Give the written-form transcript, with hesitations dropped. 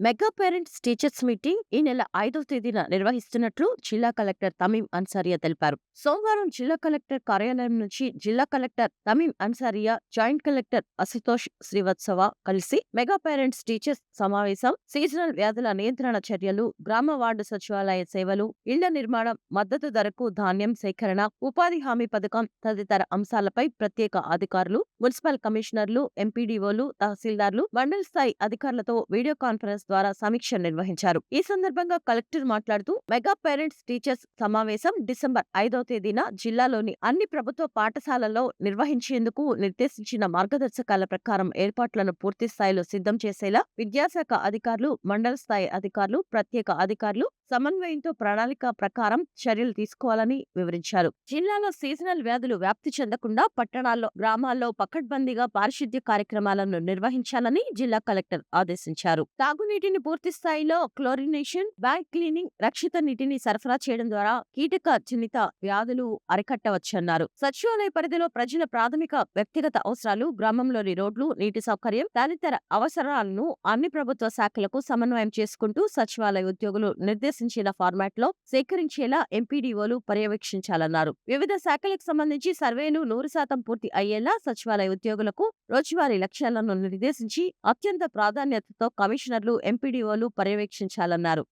Mega parents teachers meeting ఈ నెల 5వ తేదీన నిర్వహిస్తున్నట్లు జిల్లా కలెక్టర్ తమీం అన్సారియా తెలిపారు. సోమవారం జిల్లా కలెక్టర్ కార్యాలయం నుంచి జిల్లా collector Tameem Ansariya, joint collector Ashutosh Srivastava కలిసి మెగా పేరెంట్స్ టీచర్స్ సమావేశం, సీజనల్ వ్యాధుల నియంత్రణ చర్యలు, గ్రామ వార్డు సచివాలయ సేవలు, ఇళ్ల నిర్మాణం, మద్దతు ధరకు ధాన్యం సేకరణ, ఉపాధి హామీ పథకం తదితర అంశాలపై ప్రత్యేక అధికారులు, మున్సిపల్ కమిషనర్లు, ఎంపీడీఓలు, తహసీల్దార్లు, మండల స్థాయి అధికారులతో వీడియో కాన్ఫరెన్స్ ద్వారా సమీక్ష నిర్వహించారు. ఈ సందర్భంగా కలెక్టర్ మాట్లాడుతూ మెగా పేరెంట్స్ టీచర్స్ సమావేశం డిసెంబర్ 5వ తేదీన జిల్లాలోని అన్ని ప్రభుత్వ పాఠశాలల్లో నిర్వహించేందుకు నిర్దేశించిన మార్గదర్శకాల ప్రకారం ఏర్పాట్లను పూర్తి స్థాయిలో సిద్ధం చేసేలా విద్యాశాఖ అధికారులు, మండల స్థాయి అధికారులు, ప్రత్యేక అధికారులు సమన్వయంతో ప్రణాళిక ప్రకారం చర్యలు తీసుకోవాలని వివరించారు. జిల్లాలో సీజనల్ వ్యాధులు వ్యాప్తి చెందకుండా పట్టణాల్లో, గ్రామాల్లో పకడ్బందీగా పారిశుద్ధ్య కార్యక్రమాలను నిర్వహించాలని జిల్లా కలెక్టర్ ఆదేశించారు. తాగునీటిని పూర్తి స్థాయిలో క్లోరినేషన్, బ్యాక్ క్లీనింగ్, రక్షిత నీటిని సరఫరా చేయడం ద్వారా కీటక జనిత వ్యాధులు అరికట్టవచ్చన్నారు. సచివాలయ పరిధిలో ప్రజల ప్రాథమిక వ్యక్తిగత అవసరాలు, గ్రామంలోని రోడ్లు, నీటి సౌకర్యం తదితర అవసరాలను అన్ని ప్రభుత్వ శాఖలకు సమన్వయం చేసుకుంటూ సచివాలయ ఉద్యోగులు నిర్దేశించిన ఫార్మాట్ లో సేకరించేలా ఎంపీడీఓలు పర్యవేక్షించాలన్నారు. వివిధ శాఖలకు సంబంధించి సర్వేలు 100% పూర్తి అయ్యేలా సచివాలయ ఉద్యోగులకు రోజువారీ లక్ష్యాలను నిర్దేశించి అత్యంత ప్రాధాన్యతతో కమిషనర్లు, ఎంపీడీఓలు పర్యవేక్షించాలన్నారు.